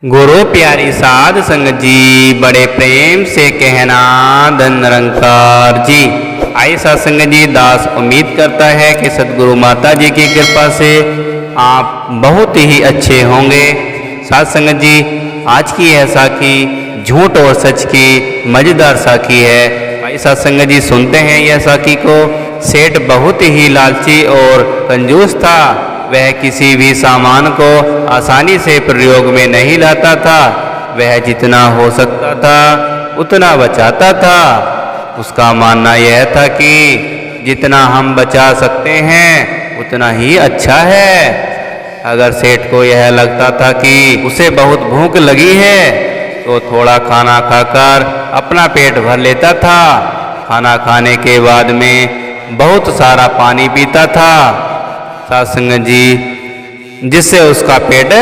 गुरु प्यारी साध संगत जी बड़े प्रेम से कहना धन निरंकार जी। आई साध संगत जी, दास उम्मीद करता है कि सदगुरु माता जी की कृपा से आप बहुत ही अच्छे होंगे। साध संगत जी, आज की यह साखी झूठ और सच की मजेदार साखी है। भाई साध संगत जी, सुनते हैं यह साखी को। सेठ बहुत ही लालची और कंजूस था। वह किसी भी सामान को आसानी से प्रयोग में नहीं लाता था। वह जितना हो सकता था उतना बचाता था। उसका मानना यह था कि जितना हम बचा सकते हैं उतना ही अच्छा है। अगर सेठ को यह लगता था कि उसे बहुत भूख लगी है तो थोड़ा खाना खाकर अपना पेट भर लेता था। खाना खाने के बाद में बहुत सारा पानी पीता था साध संगत जी, जिससे उसका पेट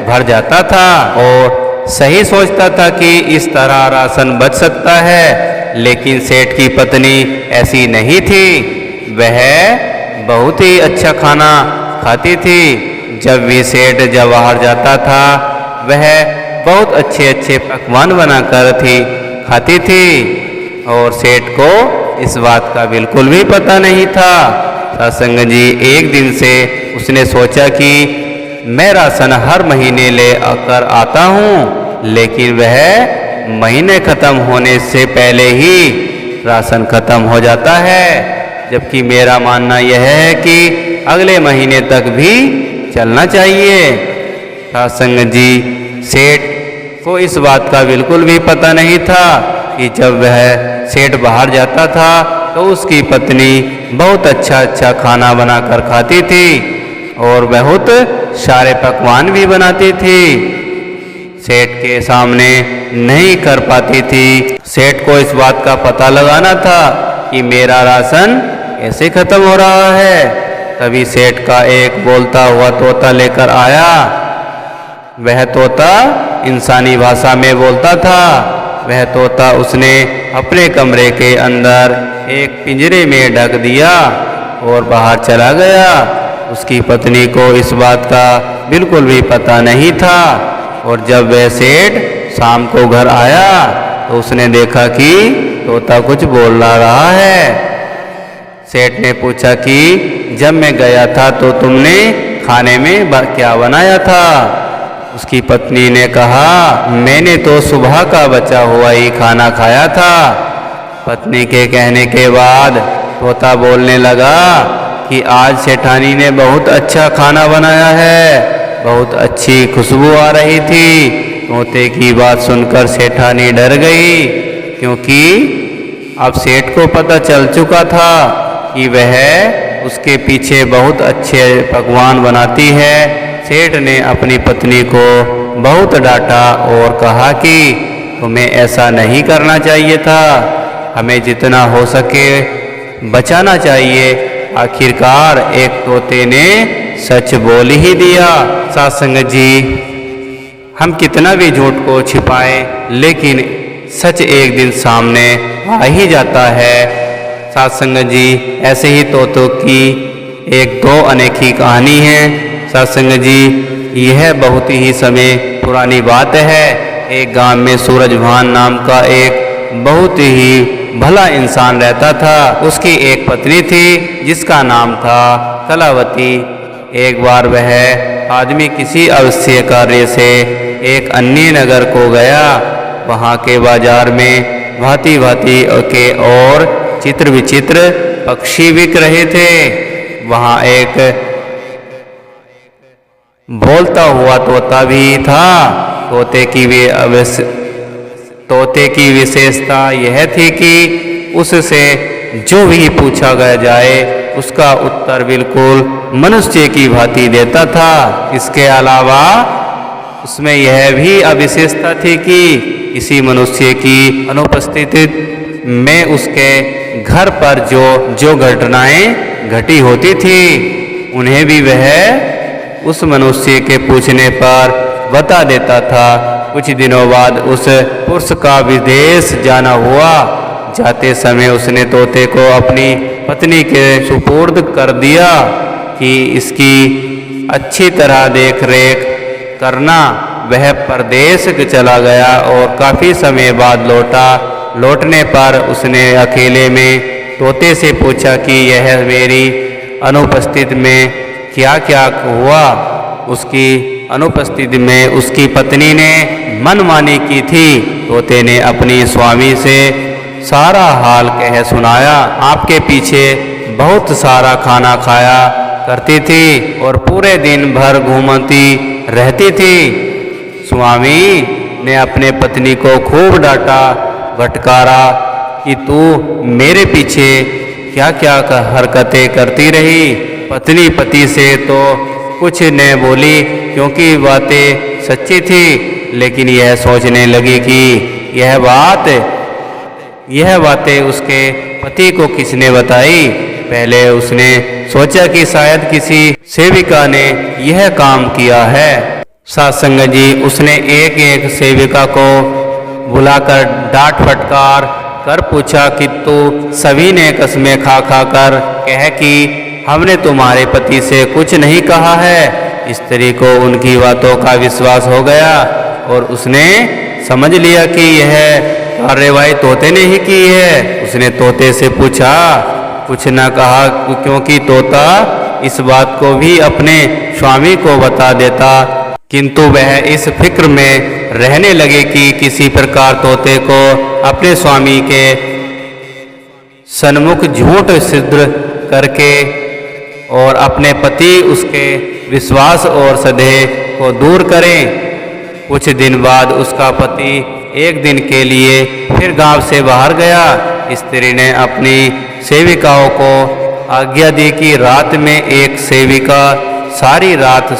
भर जाता था और सही सोचता था कि इस तरह राशन बच सकता है। लेकिन सेठ की पत्नी ऐसी नहीं थी। वह बहुत ही अच्छा खाना खाती थी। जब भी सेठ जब बाहर जाता था वह बहुत अच्छे अच्छे पकवान बनाकर खाती थी और सेठ को इस बात का बिल्कुल भी पता नहीं था। साध संगत जी, एक दिन से उसने सोचा कि मैं राशन हर महीने ले आकर आता हूँ, लेकिन वह महीने ख़त्म होने से पहले ही राशन ख़त्म हो जाता है। जबकि मेरा मानना यह है कि अगले महीने तक भी चलना चाहिए। साध संगत जी, सेठ को इस बात का बिल्कुल भी पता नहीं था कि जब वह सेठ बाहर जाता था तो उसकी पत्नी बहुत अच्छा खाना बनाकर खाती थी और बहुत सारे पकवान भी बनाती थी। सेठ के सामने नहीं कर पाती थी। सेठ को इस बात का पता लगाना था कि मेरा राशन कैसे खत्म हो रहा है। तभी सेठ का एक बोलता हुआ तोता लेकर आया। वह तोता इंसानी भाषा में बोलता था। वह तोता उसने अपने कमरे के अंदर एक पिंजरे में ढक दिया और बाहर चला गया। उसकी पत्नी को इस बात का बिल्कुल भी पता नहीं था और जब वह सेठ शाम को घर आया तो उसने देखा कि तोता कुछ बोल रहा है। सेठ ने पूछा कि जब मैं गया था तो तुमने खाने में क्या बनाया था? उसकी पत्नी ने कहा, मैंने तो सुबह का बचा हुआ ही खाना खाया था। पत्नी के कहने के बाद तोता बोलने लगा कि आज सेठानी ने बहुत अच्छा खाना बनाया है। बहुत अच्छी खुशबू आ रही थी। तोते की बात सुनकर सेठानी डर गई, क्योंकि अब सेठ को पता चल चुका था कि वह उसके पीछे बहुत अच्छे पकवान बनाती है। सेठ ने अपनी पत्नी को बहुत डांटा और कहा कि तुम्हें ऐसा नहीं करना चाहिए था। हमें जितना हो सके बचाना चाहिए। आखिरकार एक तोते ने सच बोल ही दिया। साध संगत जी, हम कितना भी झूठ को छिपाएं लेकिन सच एक दिन सामने आ ही जाता है। साध संगत जी, ऐसे ही तोतों की एक दो अनेकी कहानी है। साध संगत जी, यह बहुत ही समय पुरानी बात है। एक गांव में सूरजभान नाम का एक बहुत ही भला इंसान रहता था। उसकी एक पत्नी थी जिसका नाम था कलावती। एक बार वह आदमी किसी आवश्यक कार्य से एक अन्य नगर को गया। वहाँ के बाजार में भांति भांति के और चित्र विचित्र पक्षी बिक रहे थे। वहाँ एक बोलता हुआ तोता भी था। तोते की विशेषता यह थी कि उससे जो भी पूछा गया जाए उसका उत्तर बिल्कुल मनुष्य की भांति देता था। इसके अलावा उसमें यह भी विशेषता थी कि किसी मनुष्य की अनुपस्थिति में उसके घर पर जो घटनाएं घटी होती थी उन्हें भी वह उस मनुष्य के पूछने पर बता देता था। कुछ दिनों बाद उस पुरुष का विदेश जाना हुआ। जाते समय उसने तोते को अपनी पत्नी के सुपुर्द कर दिया कि इसकी अच्छी तरह देख रेख करना। वह परदेश चला गया और काफ़ी समय बाद लौटा। लौटने पर उसने अकेले में तोते से पूछा कि यह मेरी अनुपस्थिति में क्या क्या हुआ। उसकी अनुपस्थिति में उसकी पत्नी ने मनमानी की थी। तोते ने अपनी स्वामी से सारा हाल कह सुनाया। आपके पीछे बहुत सारा खाना खाया करती थी और पूरे दिन भर घूमती रहती थी। स्वामी ने अपने पत्नी को खूब डांटा फटकारा कि तू मेरे पीछे क्या क्या हरकतें करती रही। पत्नी पति से तो कुछ न बोली क्योंकि बातें सच्ची थी, लेकिन यह सोचने लगी कि यह बातें उसके पति को किसने बताई। पहले उसने सोचा कि शायद किसी सेविका ने यह काम किया है। सत्संग जी, उसने एक एक सेविका को बुलाकर डांट फटकार कर पूछा कि तू सभी ने कसमें खा खा कर कह कि हमने तुम्हारे पति से कुछ नहीं कहा है। स्त्री को उनकी बातों का विश्वास हो गया और उसने समझ लिया कि यह कार्रवाई तोते ने ही की है। उसने तोते से पूछा, कुछ न कहा क्योंकि तोता इस बात को भी अपने स्वामी को बता देता, किंतु वह इस फिक्र में रहने लगे कि किसी प्रकार तोते को अपने स्वामी के सन्मुख झूठ सिद्ध करके और अपने पति उसके विश्वास और संदेह को दूर करें। कुछ दिन बाद उसका पति एक दिन के लिए फिर गांव से बाहर गया। स्त्री ने अपनी सेविकाओं को आज्ञा दी कि रात में एक सेविका सारी रात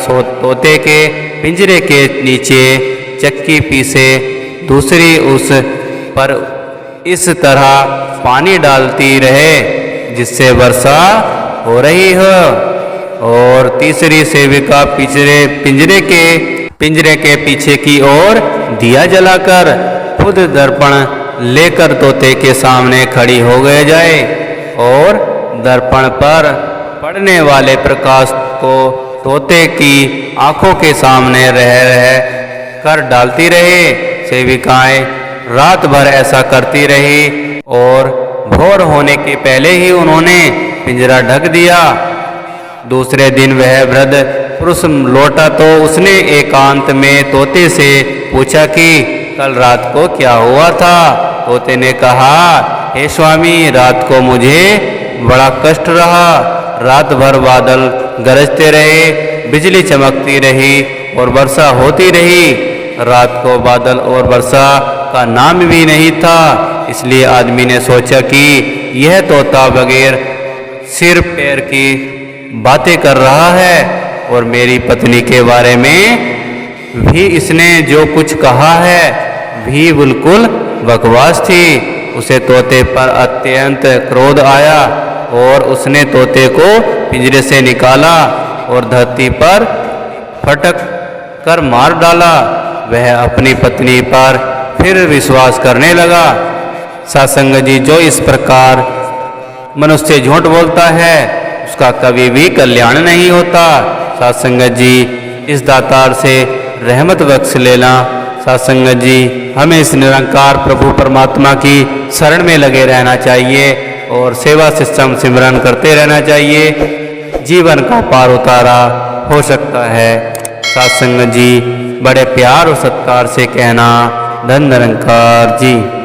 तोते के पिंजरे के नीचे चक्की पीसे, दूसरी उस पर इस तरह पानी डालती रहे जिससे वर्षा हो रही हो, और तीसरी सेविका पिंजरे के पीछे की ओर दिया जलाकर खुद दर्पण लेकर तोते के सामने खड़ी हो गए जाए और दर्पण पर पड़ने वाले प्रकाश को तोते की आंखों के सामने रह कर डालती रहे। सेविकाएं रात भर ऐसा करती रही और भोर होने के पहले ही उन्होंने पिंजरा ढक दिया। दूसरे दिन वह वृद्ध पुरुष लौटा तो उसने एकांत में तोते से पूछा कि कल रात को क्या हुआ था। तोते ने कहा, हे स्वामी, रात को मुझे बड़ा कष्ट रहा। रात भर बादल गरजते रहे, बिजली चमकती रही और वर्षा होती रही। रात को बादल और वर्षा का नाम भी नहीं था। इसलिए आदमी ने सोचा कि यह तोता बगैर सिर पैर की बातें कर रहा है और मेरी पत्नी के बारे में भी इसने जो कुछ कहा है भी बिल्कुल बकवास थी। उसे तोते पर अत्यंत क्रोध आया और उसने तोते को पिंजरे से निकाला और धरती पर फटक कर मार डाला। वह अपनी पत्नी पर फिर विश्वास करने लगा। सत्संग जी, जो इस प्रकार मनुष्य झूठ बोलता है उसका कभी भी कल्याण नहीं होता। सत्संग जी, इस दातार से रहमत बख्श लेना। सत्संग जी, हमें इस निरंकार प्रभु परमात्मा की शरण में लगे रहना चाहिए और सेवा सिस्टम सिमरन करते रहना चाहिए। जीवन का पार उतारा हो सकता है। सत्संग जी, बड़े प्यार और सत्कार से कहना, धन निरंकार जी।